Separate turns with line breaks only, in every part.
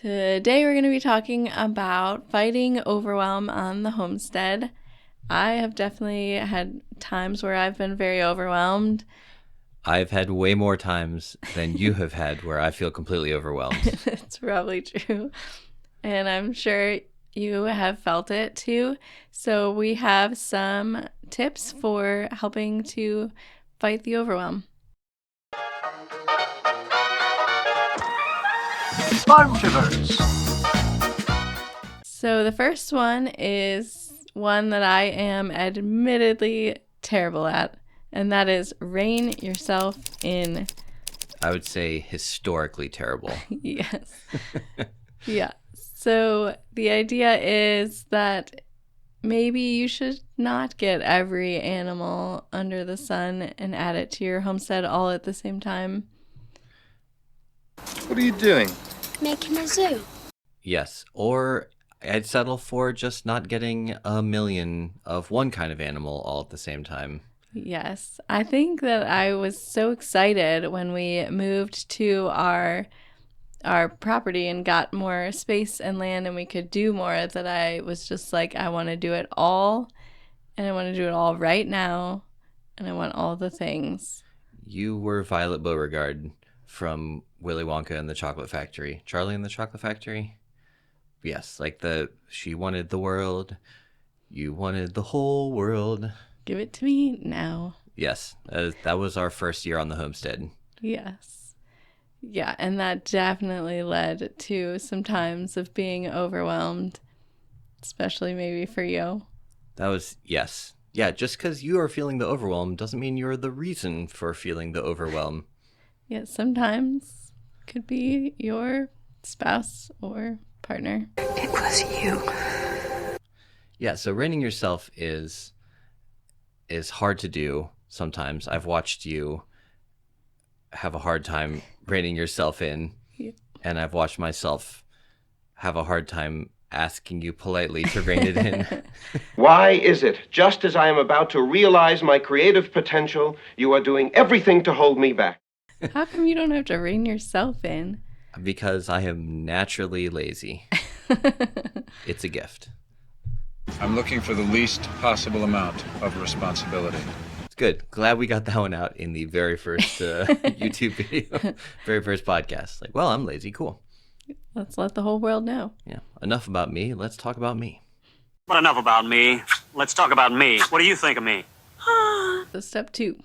Today we're going to be talking about fighting overwhelm on the homestead. I have definitely had times where I've been very overwhelmed.
I've had way more times than you have had where I feel completely overwhelmed.
It's probably true. And I'm sure you have felt it too. So we have some tips for helping to fight the overwhelm.
Bunchivers.
So the first one is one that I am admittedly terrible at, and that is rein yourself in.
I would say historically terrible.
Yes. Yeah. So the idea is that maybe you should not get every animal under the sun and add it to your homestead all at the same time.
What are you doing?
Making a zoo.
Yes, or I'd settle for just not getting a million of one kind of animal all at the same time.
Yes. I think that I was so excited when we moved to our property and got more space and land and we could do more that I was just like, I want to do it all, and I want to do it all right now, and I want all the things.
You were Violet Beauregard from Willy Wonka and the Chocolate Factory. Charlie and the Chocolate Factory? Yes, she wanted the world. You wanted the whole world.
Give it to me now.
Yes, that was our first year on the homestead.
Yes. Yeah, and that definitely led to some times of being overwhelmed, especially maybe for you.
That was, yes. Yeah, just because you are feeling the overwhelm doesn't mean you're the reason for feeling the overwhelm.
Yeah, sometimes could be your spouse or partner.
It was you.
Yeah, so reining yourself is hard to do sometimes. I've watched you have a hard time reining yourself in,
Yeah.
and I've watched myself have a hard time asking you politely to rein it in.
Why is it, just as I am about to realize my creative potential, you are doing everything to hold me back?
How come you don't have to rein yourself in?
Because I am naturally lazy. It's a gift.
I'm looking for the least possible amount of responsibility.
It's good. Glad we got that one out in the very first YouTube video, very first podcast. Like, well, I'm lazy. Cool.
Let's let the whole world know.
Yeah. Enough about me. Let's talk about me.
But enough about me. Let's talk about me. What do you think of me?
So step 2.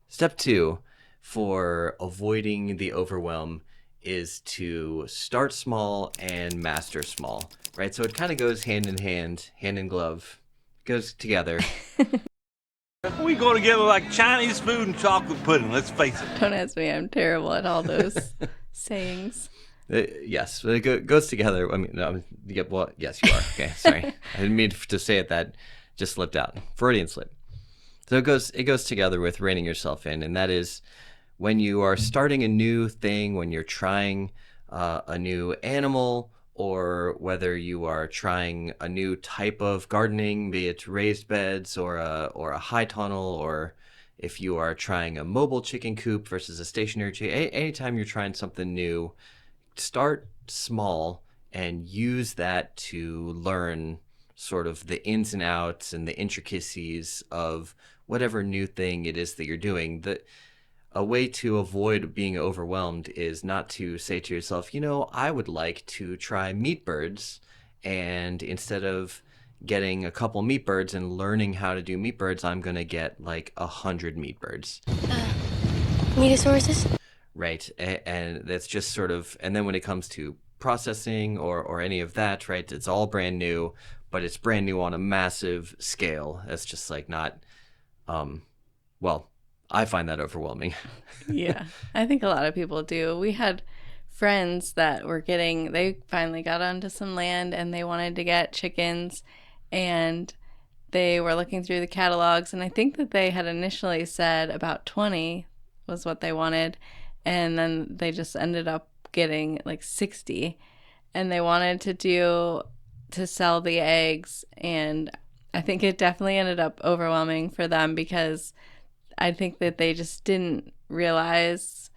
Step 2 for avoiding the overwhelm is to start small and master small, right? So it kind of goes hand in hand, hand in glove, goes together.
We go together like Chinese food and chocolate pudding, let's face it.
Don't ask me. I'm terrible at all those sayings.
Yes, it goes together. I mean, no, yeah, well, yes, you are. Okay, sorry. I didn't mean to say it. That just slipped out. Freudian slip. So it goes together with reining yourself in, and that is when you are starting a new thing, when you're trying a new animal, or whether you are trying a new type of gardening, be it raised beds or a high tunnel, or if you are trying a mobile chicken coop versus a stationary chicken. Anytime you're trying something new, start small and use that to learn sort of the ins and outs and the intricacies of whatever new thing it is that you're doing. A way to avoid being overwhelmed is not to say to yourself, I would like to try meat birds, and instead of getting a couple meat birds and learning how to do meat birds, I'm going to get like 100 meat birds.
Metasaurus?
Right. And that's just sort of, and then when it comes to processing or any of that, right, it's all brand new, but it's brand new on a massive scale. That's just like not, well, I find that overwhelming.
Yeah, I think a lot of people do. We had friends that they finally got onto some land and they wanted to get chickens, and they were looking through the catalogs, and I think that they had initially said about 20 was what they wanted, and then they just ended up getting like 60, and they wanted to sell the eggs, and I think it definitely ended up overwhelming for them because I think that they just didn't realize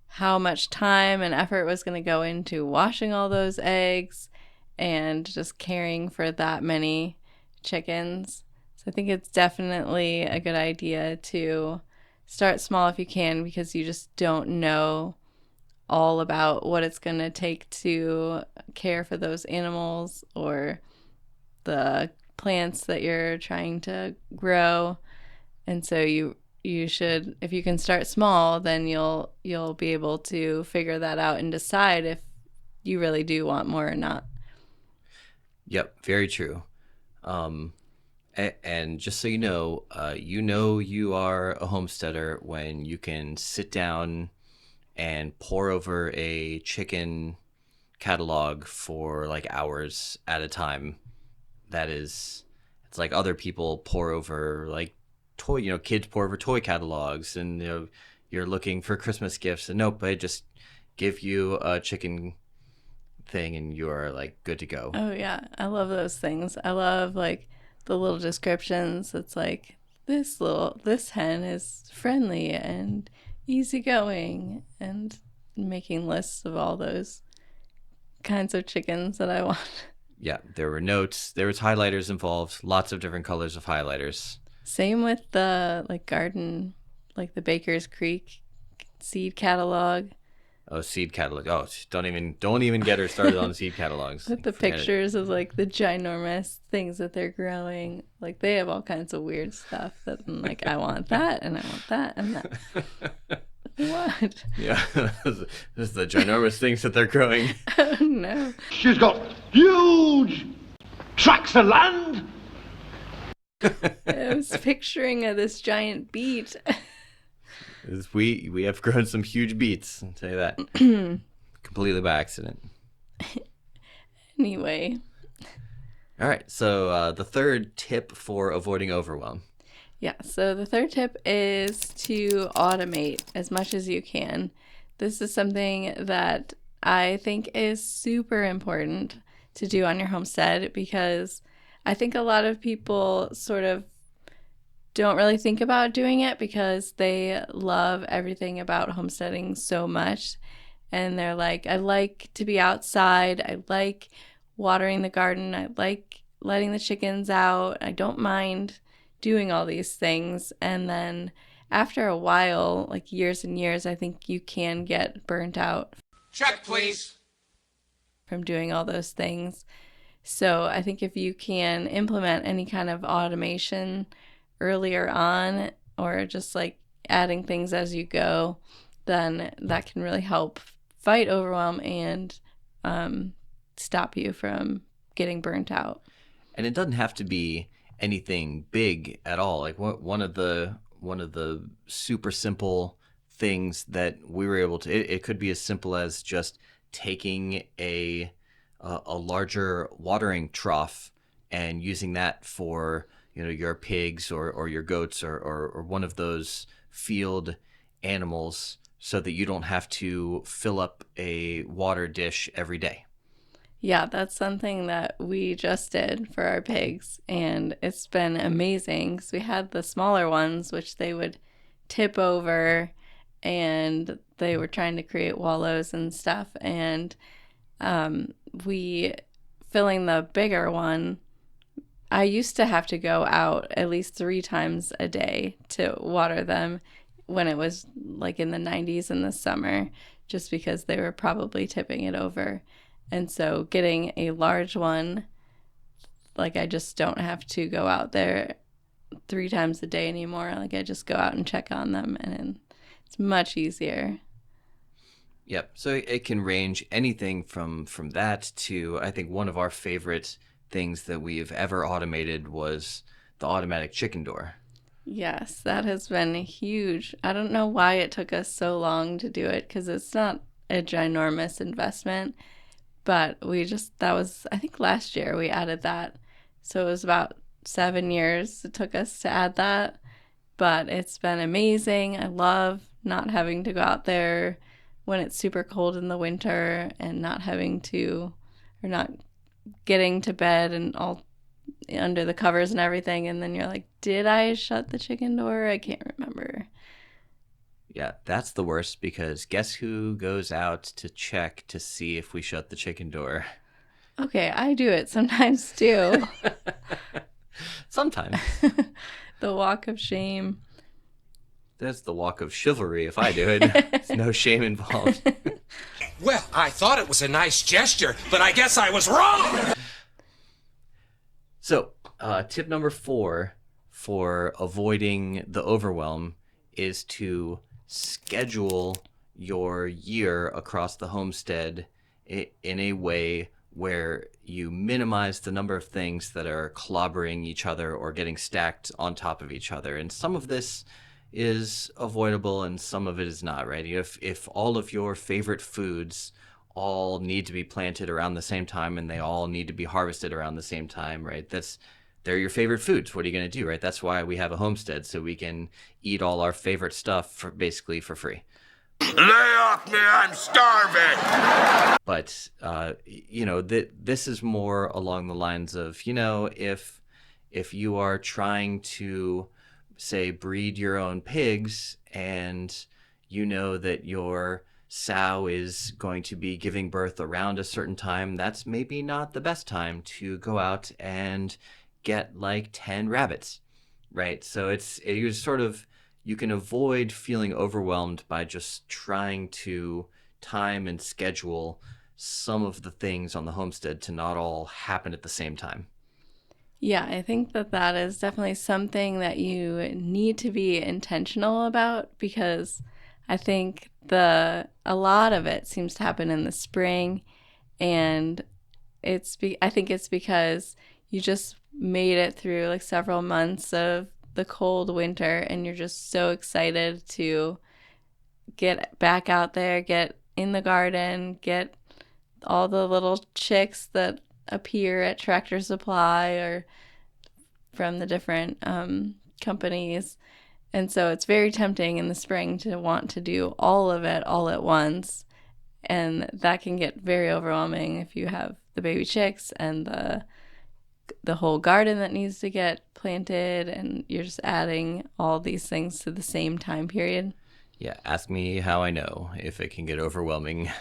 how much time and effort was going to go into washing all those eggs and just caring for that many chickens. So I think it's definitely a good idea to start small if you can, because you just don't know all about what it's going to take to care for those animals or the plants that you're trying to grow. And so you should, if you can start small, then you'll be able to figure that out and decide if you really do want more or not.
Yep, very true. And just so you know you are a homesteader when you can sit down and pore over a chicken catalog for like hours at a time. It's like other people pore over like kids pour over toy catalogs, and you're looking for Christmas gifts, and nope, I just give you a chicken thing and you're like good to go.
Oh yeah, I love those things. I love like the little descriptions. It's like this hen is friendly and easygoing, and making lists of all those kinds of chickens that I want.
Yeah, there were notes, there was highlighters involved, lots of different colors of highlighters.
Same with the like garden, like the Baker's Creek seed catalog.
Oh, seed catalog. Oh, don't even get her started on seed catalogs.
With the pictures of like the ginormous things that they're growing. Like they have all kinds of weird stuff that I'm like, I want that and I want that and that. What?
Yeah, this is the ginormous things that they're growing.
Oh no.
She's got huge tracts of land.
I
was picturing this giant beet.
We have grown some huge beets, I'll tell you that. Completely by accident.
Anyway.
All right, so the third tip for avoiding overwhelm.
Yeah, so the third tip is to automate as much as you can. This is something that I think is super important to do on your homestead, because I think a lot of people sort of don't really think about doing it because they love everything about homesteading so much. And they're like, I like to be outside. I like watering the garden. I like letting the chickens out. I don't mind doing all these things. And then after a while, like years and years, I think you can get burnt out.
Check, please.
From doing all those things. So I think if you can implement any kind of automation earlier on, or just like adding things as you go, then that can really help fight overwhelm and stop you from getting burnt out.
And it doesn't have to be anything big at all. Like one of the super simple things that we were able to, it could be as simple as just taking a larger watering trough and using that for your pigs or your goats or one of those field animals, so that you don't have to fill up a water dish every day.
Yeah, that's something that we just did for our pigs, and it's been amazing because we had the smaller ones, which they would tip over, and they were trying to create wallows and stuff, and we filling the bigger one, I used to have to go out at least 3 times a day to water them when it was like in the 90s in the summer, just because they were probably tipping it over. And so getting a large one, like I just don't have to go out there 3 times a day anymore. Like I just go out and check on them, and it's much easier.
Yep. So it can range anything from that to, I think one of our favorite things that we've ever automated was the automatic chicken door.
Yes, that has been huge. I don't know why it took us so long to do it, because it's not a ginormous investment. But that was, I think last year we added that. So it was about 7 years it took us to add that. But it's been amazing. I love not having to go out there when it's super cold in the winter, and not getting to bed and all under the covers and everything. And then you're like, did I shut the chicken door? I can't remember.
Yeah, that's the worst because guess who goes out to check to see if we shut the chicken door?
Okay, I do it sometimes too.
Sometimes.
The walk of shame.
That's the walk of chivalry if I do it. There's no shame involved.
Well, I thought it was a nice gesture, but I guess I was wrong!
So, tip number 4 for avoiding the overwhelm is to schedule your year across the homestead in a way where you minimize the number of things that are clobbering each other or getting stacked on top of each other. And some of this is avoidable and some of it is not, right? If all of your favorite foods all need to be planted around the same time and they all need to be harvested around the same time, right? They're your favorite foods. What are you going to do, right? That's why we have a homestead, so we can eat all our favorite stuff basically for free.
Lay off me, I'm starving!
But, this is more along the lines of, if you are trying to, say, breed your own pigs and you know that your sow is going to be giving birth around a certain time, that's maybe not the best time to go out and get like 10 rabbits, right? So you can avoid feeling overwhelmed by just trying to time and schedule some of the things on the homestead to not all happen at the same time.
Yeah, I think that is definitely something that you need to be intentional about, because I think a lot of it seems to happen in the spring, and I think it's because you just made it through like several months of the cold winter and you're just so excited to get back out there, get in the garden, get all the little chicks that appear at Tractor Supply or from the different companies. And so it's very tempting in the spring to want to do all of it all at once. And that can get very overwhelming if you have the baby chicks and the whole garden that needs to get planted, and you're just adding all these things to the same time period.
Yeah, ask me how I know if it can get overwhelming.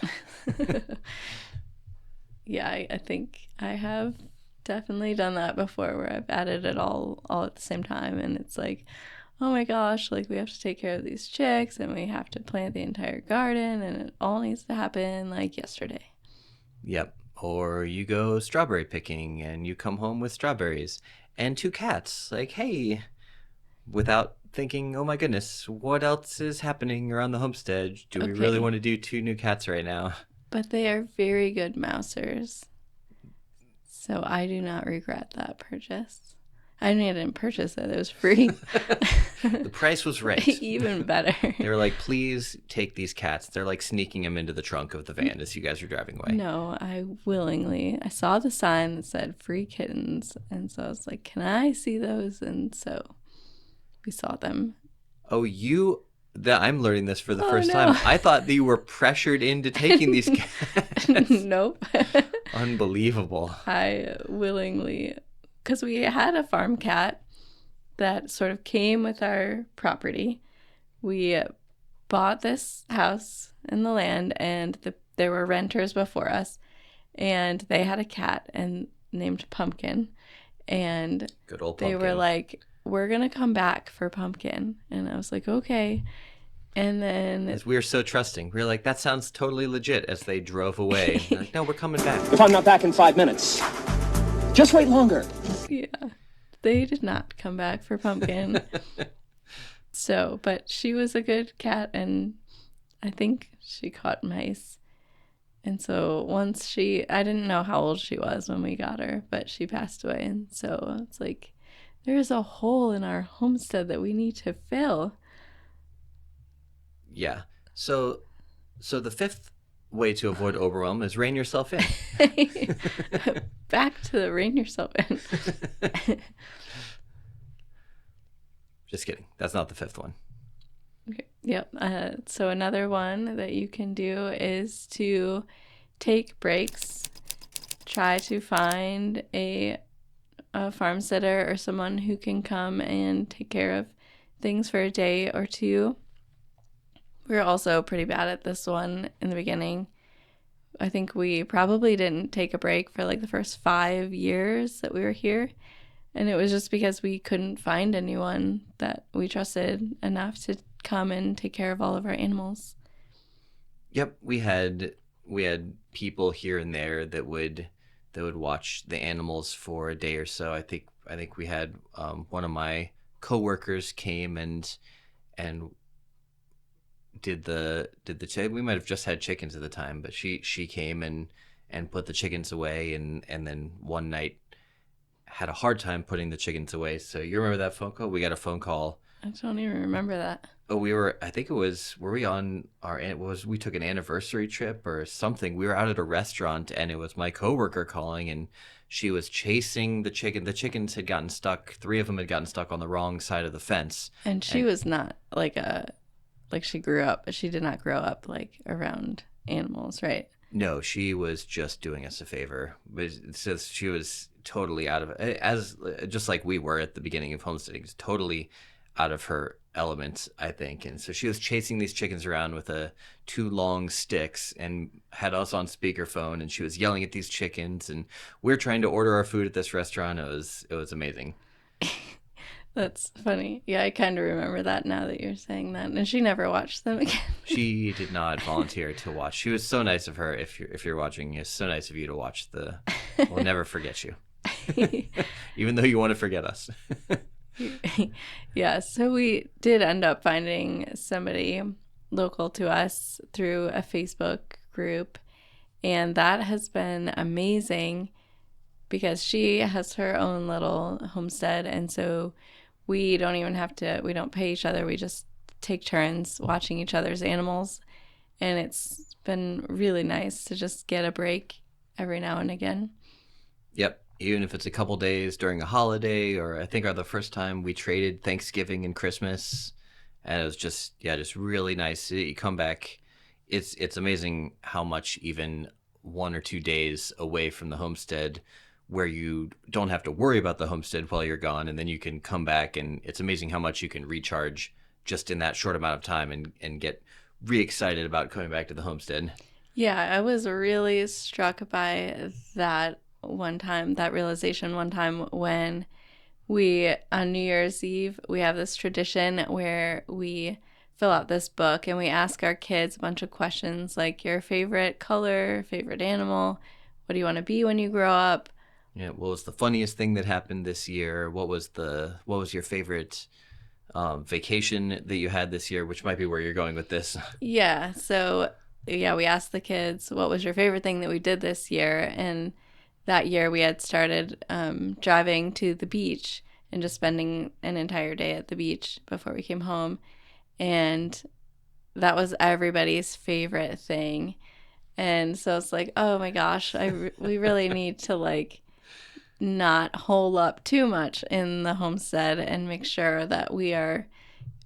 Yeah, I think I have definitely done that before, where I've added it all at the same time, and it's like, oh my gosh, like we have to take care of these chicks and we have to plant the entire garden and it all needs to happen like yesterday.
Yep. Or you go strawberry picking and you come home with strawberries and 2 cats. Like, hey, without thinking, oh my goodness, what else is happening around the homestead? Do we really want to do 2 new cats right now?
But they are very good mousers. So I do not regret that purchase. I didn't purchase it. It was free.
The price was right.
Even better.
They were like, please take these cats. They're like sneaking them into the trunk of the van as you guys are driving away.
No, I saw the sign that said free kittens. And so I was like, can I see those? And so we saw them.
Oh, I'm learning this for the first time. I thought that you were pressured into taking these cats.
Nope.
Unbelievable.
I willingly, because we had a farm cat that sort of came with our property. We bought this house in the land, and there were renters before us, and they had a cat named Pumpkin, and
good old Pumpkin.
They were like, we're gonna come back for Pumpkin, and I was like, okay. And then
as we were so trusting, we were like, that sounds totally legit. As they drove away, like, no, we're coming back.
If I'm not back in 5 minutes, just wait longer.
Yeah, they did not come back for Pumpkin. But she was a good cat, and I think she caught mice. And so once I didn't know how old she was when we got her, but she passed away. And so it's like, there's a hole in our homestead that we need to fill.
Yeah. So the 5th way to avoid overwhelm is rein yourself in.
Back to the rein yourself in.
Just kidding. That's not the 5th one.
Okay. Yep. So another one that you can do is to take breaks. Try to find a farm sitter or someone who can come and take care of things for a day or two. We were also pretty bad at this one in the beginning. I think we probably didn't take a break for like the first 5 years that we were here. And it was just because we couldn't find anyone that we trusted enough to come and take care of all of our animals.
Yep, we had people here and there that would watch the animals for a day or so. I think we had one of my coworkers came and we might have just had chickens at the time, but she came and put the chickens away, and then one night had a hard time putting the chickens away. So you remember that phone call? We got a phone call.
I don't even remember that.
Oh, I think it was, were we on we took an anniversary trip or something. We were out at a restaurant, and it was my coworker calling, and she was chasing the chicken. The chickens had gotten stuck. 3 of them had gotten stuck on the wrong side of the fence.
And she was not like she grew up. She did not grow up like around animals, right?
No, she was just doing us a favor. But it says she was totally out of it, as just like we were at the beginning of homesteading, totally out of her element, I think. And so she was chasing these chickens around with 2 long sticks and had us on speakerphone, and she was yelling at these chickens, and we're trying to order our food at this restaurant. It was amazing.
That's funny. Yeah, I kind of remember that now that you're saying that. And she never watched them again.
She did not volunteer to watch. She was so nice of her. If you're watching, it's so nice of you to watch we'll never forget you. Even though you want to forget us.
Yeah, so we did end up finding somebody local to us through a Facebook group, and that has been amazing because she has her own little homestead, and so we don't pay each other. We just take turns watching each other's animals, and it's been really nice to just get a break every now and again.
Yep. Even if it's a couple days during a holiday, or I think the first time we traded Thanksgiving and Christmas, and it was just really nice. You come back, it's amazing how much even 1 or 2 days away from the homestead, where you don't have to worry about the homestead while you're gone, and then you can come back, and it's amazing how much you can recharge just in that short amount of time and get re-excited about coming back to the homestead.
Yeah, I was really struck by that realization one time when on New Year's Eve, we have this tradition where we fill out this book and we ask our kids a bunch of questions like your favorite color, favorite animal, what do you want to be when you grow up?
Yeah, what was the funniest thing that happened this year? What was your favorite vacation that you had this year, which might be where you're going with this?
Yeah, so we asked the kids, what was your favorite thing that we did this year? And that year we had started driving to the beach and just spending an entire day at the beach before we came home. And that was everybody's favorite thing. And so it's like, oh my gosh, we really need to like not hole up too much in the homestead and make sure that we are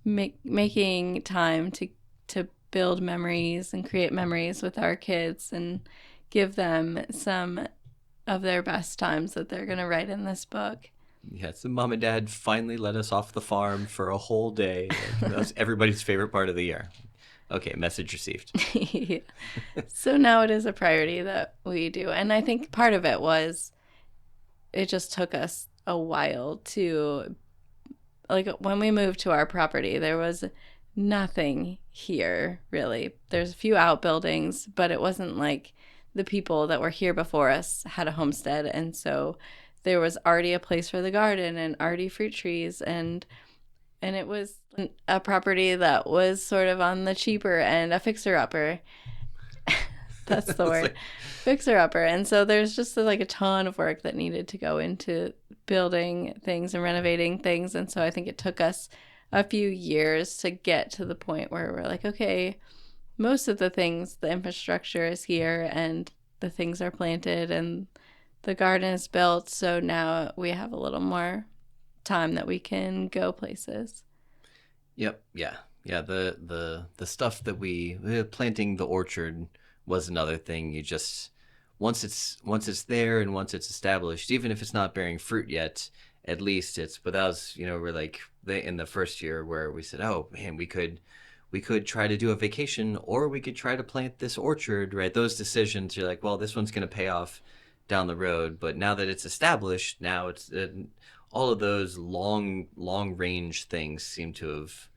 making time to build memories and create memories with our kids and give them some of their best times that they're going to write in this book.
Yeah, so Mom and Dad finally let us off the farm for a whole day. That was everybody's favorite part of the year. Okay, message received.
Yeah. So now it is a priority that we do. And I think part of it was it just took us a while to, like, when we moved to our property, there was nothing here, really. There's a few outbuildings, but it wasn't like the people that were here before us had a homestead. And so there was already a place for the garden and already fruit trees, and it was a property that was sort of on the cheaper end, a fixer-upper. That's the word. Fixer-upper. And so there's just like a ton of work that needed to go into building things and renovating things. And so I think it took us a few years to get to the point where we're like, okay, most of the things, the infrastructure is here and the things are planted and the garden is built. So now we have a little more time that we can go places.
Yep. Yeah. The stuff that planting the orchard was another thing. You just, once it's there and once it's established, even if it's not bearing fruit yet, at least it's, but that was, we're like in the first year where we said, oh man, we could we could try to do a vacation, or we could try to plant this orchard, right? Those decisions, you're like, well, this one's going to pay off down the road. But now that it's established, now it's all of those long range things seem to have,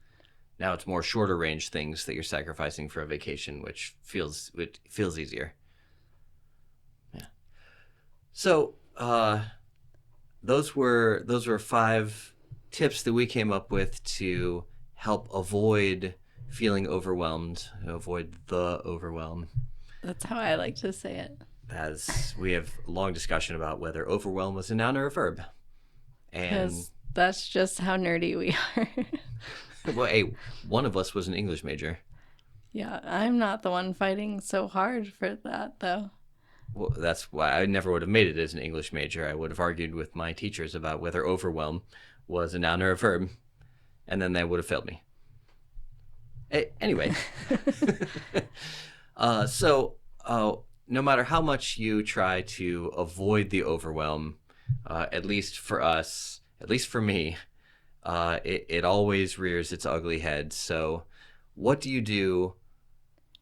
now it's more shorter range things that you're sacrificing for a vacation, which feels easier. Yeah. So those were 5 tips that we came up with to help avoid feeling overwhelmed, avoid the overwhelm.
That's how I like to say it.
As we have a long discussion about whether overwhelm was a noun or a verb. And
Because that's just how nerdy we are.
well, hey, one of us was an English major.
Yeah, I'm not the one fighting so hard for that, though.
Well, that's why I never would have made it as an English major. I would have argued with my teachers about whether overwhelm was a noun or a verb, and then they would have failed me. Anyway, so no matter how much you try to avoid the overwhelm, at least for us, at least for me, it always rears its ugly head. So what do you do,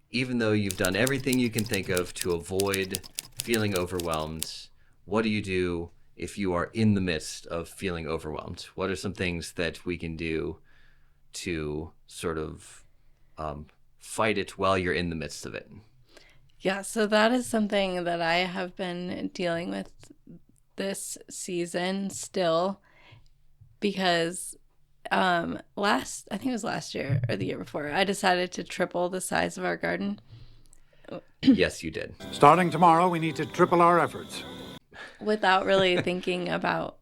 even though you've done everything you can think of to avoid feeling overwhelmed? What do you do if you are in the midst of feeling overwhelmed? What are some things that we can do to sort of fight it while you're in the midst of it?
Yeah, so that is something that I have been dealing with this season still, because I think it was last year or the year before, I decided to triple the size of our garden.
Yes, you did.
Starting tomorrow, we need to triple our efforts.
Without really thinking about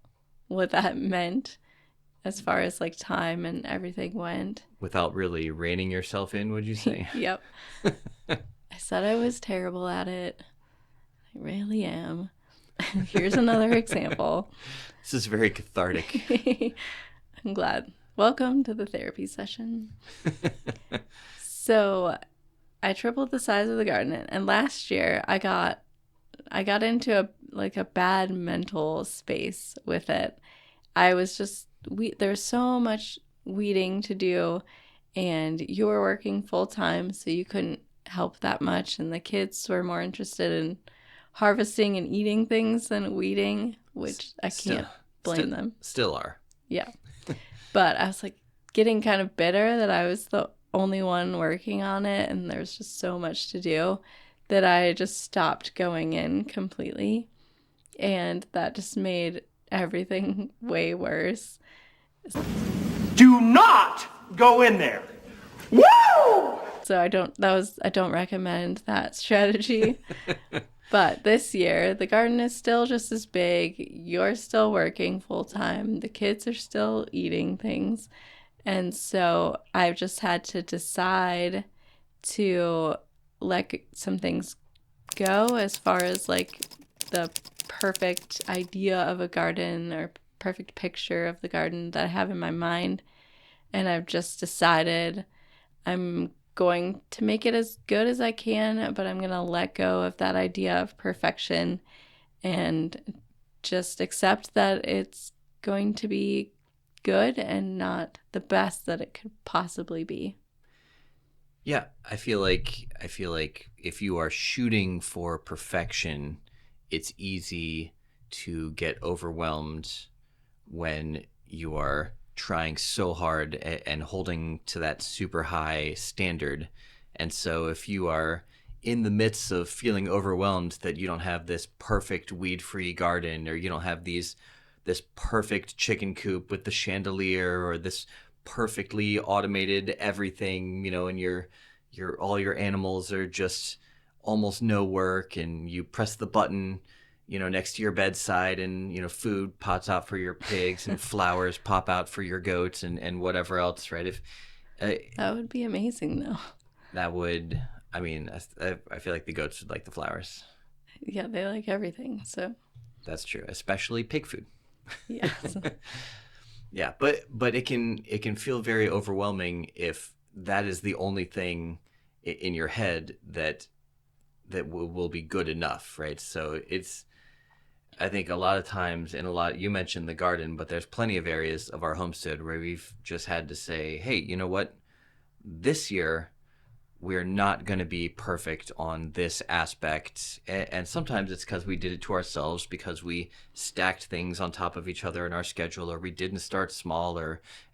what that meant as far as like time and everything went.
Without really reining yourself in, would you say?
Yep. I said I was terrible at it. I really am. Here's another example.
This is very cathartic.
I'm glad. Welcome to the therapy session. So I tripled the size of the garden, and last year I got into a bad mental space with it. I was just there's so much weeding to do, and you were working full time, so you couldn't help that much, and the kids were more interested in harvesting and eating things than weeding, which I can't blame them.
Still are.
Yeah. But I was like getting kind of bitter that I was the only one working on it, and there's just so much to do that I just stopped going in completely, and that just made everything way worse.
Do not go in there. Woo!
So I don't recommend that strategy. But this year, the garden is still just as big. You're still working full time. The kids are still eating things. And so I've just had to decide to let some things go as far as like the perfect idea of a garden or perfect picture of the garden that I have in my mind. And I've just decided I'm going to make it as good as I can, but I'm going to let go of that idea of perfection and just accept that it's going to be good and not the best that it could possibly be.
Yeah, I feel like if you are shooting for perfection, it's easy to get overwhelmed when you are trying so hard and holding to that super high standard. And so if you are in the midst of feeling overwhelmed that you don't have this perfect weed-free garden, or you don't have this perfect chicken coop with the chandelier, or this perfectly automated everything, and all your animals are just almost no work, and you press the button next to your bedside, and food pops out for your pigs and flowers pop out for your goats and whatever else, right? If
that would be amazing, though.
That would, I feel like the goats would like the flowers.
Yeah, they like everything, so.
That's true, especially pig food.
Yes.
Yeah, but it can feel very overwhelming if that is the only thing in your head that will be good enough, right? So I think a lot of times, you mentioned the garden, but there's plenty of areas of our homestead where we've just had to say, hey, you know what? this year we're not going to be perfect on this aspect. And sometimes it's because we did it to ourselves, because we stacked things on top of each other in our schedule, or we didn't start small,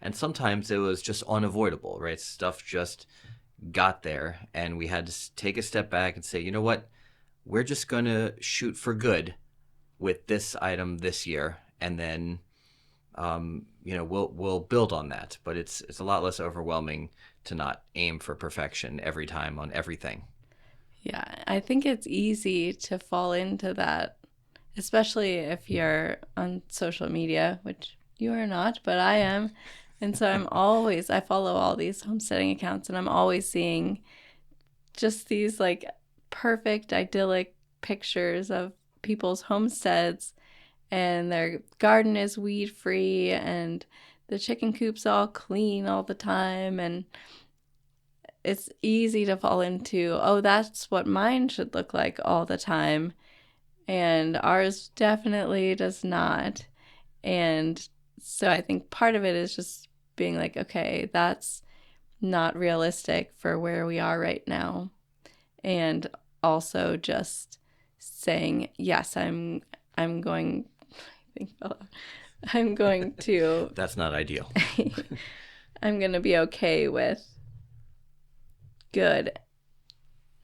and sometimes it was just unavoidable, right? Stuff just got there, and we had to take a step back and say, you know what? We're just going to shoot for good with this item this year, and then we'll build on that. But it's a lot less overwhelming to not aim for perfection every time on everything.
Yeah, I think it's easy to fall into that, especially if you're on social media, which you are not, but I am. And so I follow all these homesteading accounts, and I'm always seeing just these like perfect, idyllic pictures of people's homesteads, and their garden is weed free, and the chicken coop's all clean all the time. And it's easy to fall into, oh, that's what mine should look like all the time. And ours definitely does not. And so I think part of it is just being like, okay, that's not realistic for where we are right now. And also just saying, yes, I'm going to
That's not ideal.
I'm going to be okay with good,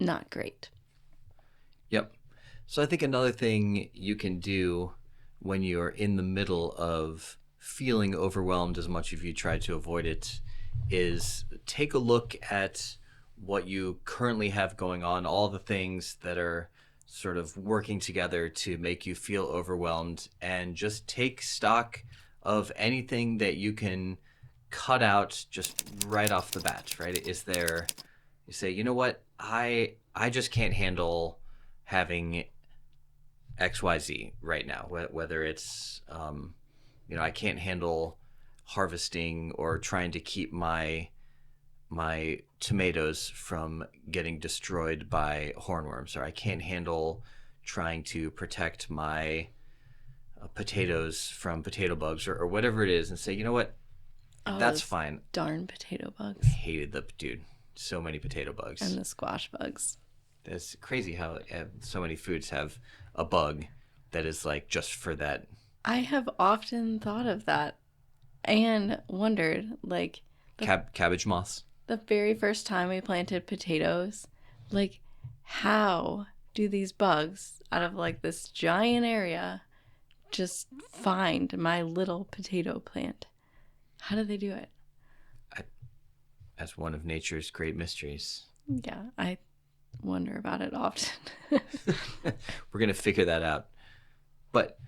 not great.
Yep. So I think another thing you can do when you're in the middle of feeling overwhelmed as much as you try to avoid it is take a look at what you currently have going on, all the things that are sort of working together to make you feel overwhelmed, and just take stock of anything that you can cut out just right off the bat, right? Is there, you say, you know what, I just can't handle having XYZ right now, whether it's, I can't handle harvesting or trying to keep my tomatoes from getting destroyed by hornworms, or I can't handle trying to protect my potatoes from potato bugs, or whatever it is, and say, you know what, that's fine.
Darn potato bugs.
Hated so many potato bugs.
And the squash bugs.
It's crazy how so many foods have a bug that is like just for that.
I have often thought of that and wondered, like,
cabbage moths.
The very first time we planted potatoes, like, how do these bugs out of like this giant area just find my little potato plant? How do they do it?
That's one of nature's great mysteries.
Yeah, I wonder about it often.
We're gonna figure that out. But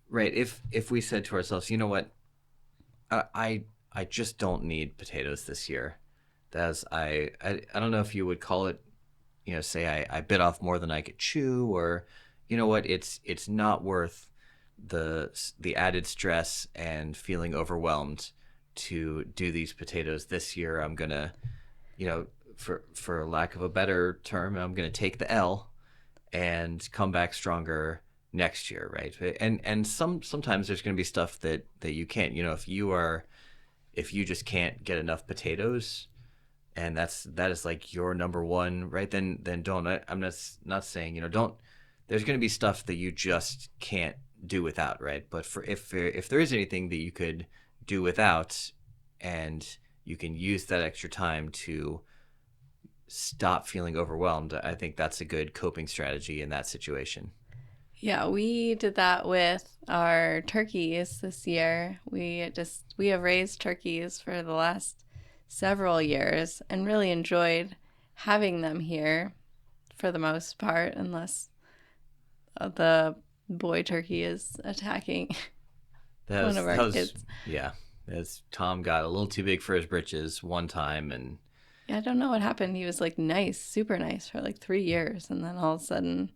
right, if we said to ourselves, you know what, I just don't need potatoes this year. I don't know if you would call it, say I bit off more than I could chew, or, you know what, it's not worth the added stress and feeling overwhelmed to do these potatoes this year. I'm gonna, for lack of a better term, I'm gonna take the L and come back stronger next year, right? And sometimes there's gonna be stuff that you can't. If you just can't get enough potatoes, and that is like your number one, right? Then don't. I'm not saying, don't. There's going to be stuff that you just can't do without, right? But if there is anything that you could do without, and you can use that extra time to stop feeling overwhelmed, I think that's a good coping strategy in that situation.
Yeah, we did that with our turkeys this year. We have raised turkeys for the last several years and really enjoyed having them here for the most part, unless the boy turkey is attacking one of our kids.
Yeah, as Tom got a little too big for his britches one time, and
yeah, I don't know what happened. He was like nice, super nice for like 3 years, and then all of a sudden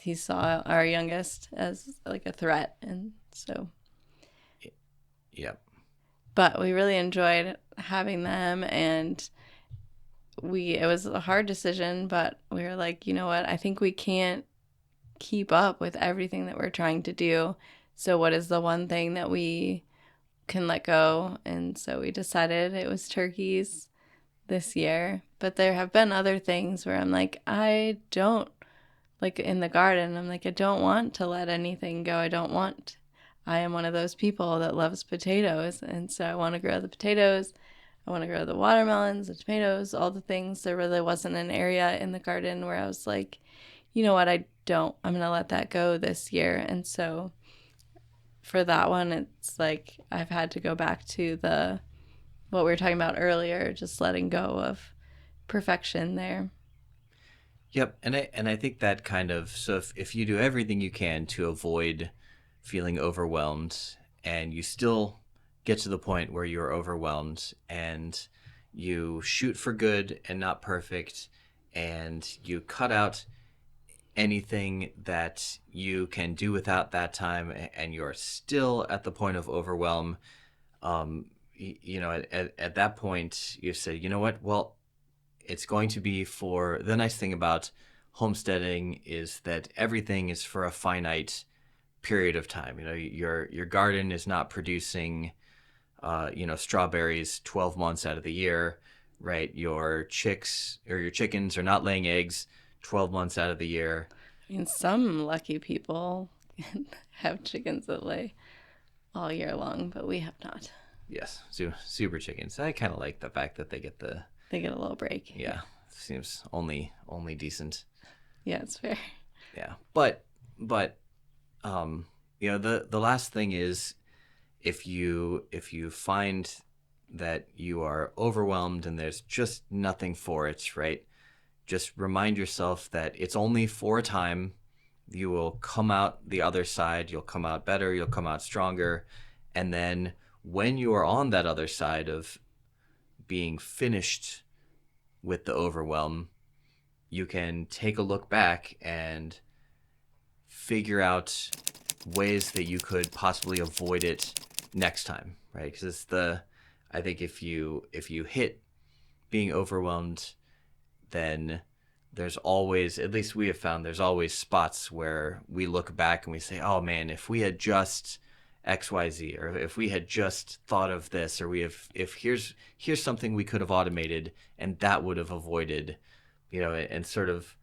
he saw our youngest as like a threat, and so.
Yep.
But we really enjoyed having them, and it was a hard decision, but we were like, you know what? I think we can't keep up with everything that we're trying to do. So what is the one thing that we can let go. And so we decided it was turkeys this year. But there have been other things where I'm like, I don't, like in the garden, I'm like, I don't want to let anything go. I am one of those people that loves potatoes. And so I want to grow the potatoes. I want to grow the watermelons, the tomatoes, all the things. There really wasn't an area in the garden where I was like, you know what, I'm going to let that go this year. And so for that one, it's like I've had to go back to what we were talking about earlier, just letting go of perfection there.
Yep, and I think that kind of, so if you do everything you can to avoid feeling overwhelmed, and you still get to the point where you're overwhelmed, and you shoot for good and not perfect, and you cut out anything that you can do without that time, and you're still at the point of overwhelm, at that point you say, you know what, well, it's going to be for, the nice thing about homesteading is that everything is for a finite period of time. Your garden is not producing strawberries 12 months out of the year, right? Your chicks or your chickens are not laying eggs 12 months out of the year.
I mean, some lucky people have chickens that lay all year long, but we have not.
Yes, super chickens. I kind of like the fact that they get a
little break.
Yeah, seems only decent.
Yeah, it's fair.
Yeah, but the last thing is, if you find that you are overwhelmed and there's just nothing for it, right? Just remind yourself that it's only for a time. You will come out the other side. You'll come out better. You'll come out stronger. And then when you are on that other side of being finished with the overwhelm, you can take a look back and figure out ways that you could possibly avoid it next time, right? Because I think if you hit being overwhelmed, then there's always, at least we have found, there's always spots where we look back and we say, oh man, if we had just XYZ, or if we had just thought of this, or if here's something we could have automated and that would have avoided, and sort of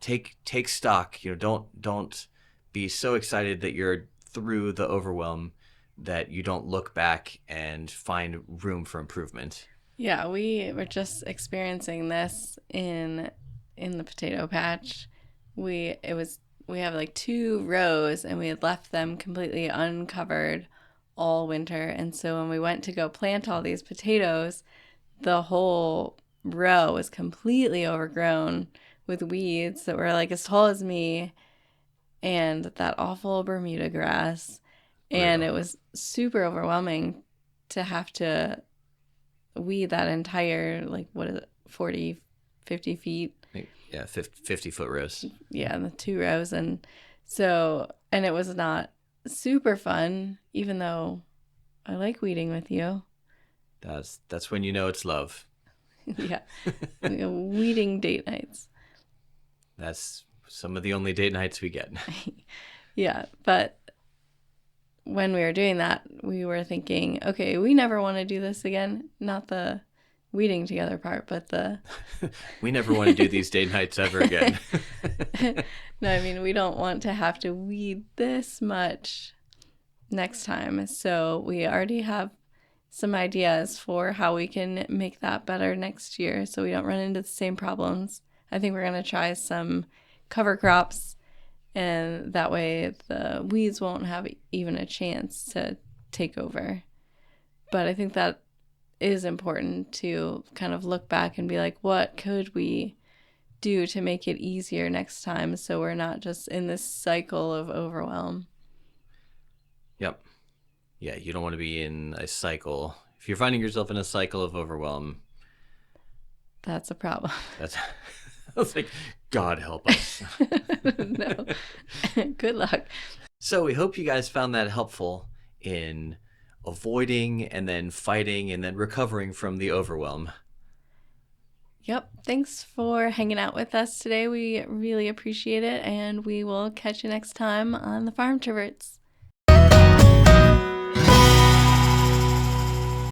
take stock. Don't be so excited that you're through the overwhelm that you don't look back and find room for improvement.
Yeah, we were just experiencing this in the potato patch. We have like 2 rows and we had left them completely uncovered all winter. And so when we went to go plant all these potatoes, the whole row was completely overgrown with weeds that were like as tall as me and that awful Bermuda grass. And it was super overwhelming to have to weed that entire, 40, 50 feet.
Yeah, 50-foot rows.
Yeah, the 2 rows. And it was not super fun, even though I like weeding with you.
That's when you know it's love.
Yeah. Weeding date nights.
That's some of the only date nights we get.
Yeah, but when we were doing that, we were thinking, okay, we never want to do this again. Not the weeding together part, but the...
We never want to do these date nights ever again.
No, I mean, we don't want to have to weed this much next time. So we already have some ideas for how we can make that better next year so we don't run into the same problems. I think we're going to try some cover crops, and that way the weeds won't have even a chance to take over. But I think that is important to kind of look back and be like, what could we do to make it easier next time so we're not just in this cycle of overwhelm?
Yep. Yeah, you don't want to be in a cycle. If you're finding yourself in a cycle of overwhelm,
that's a problem.
I was like, God help us.
No. Good luck.
So we hope you guys found that helpful in avoiding and then fighting and then recovering from the overwhelm.
Yep. Thanks for hanging out with us today. We really appreciate it, and we will catch you next time on the Farm Traverts.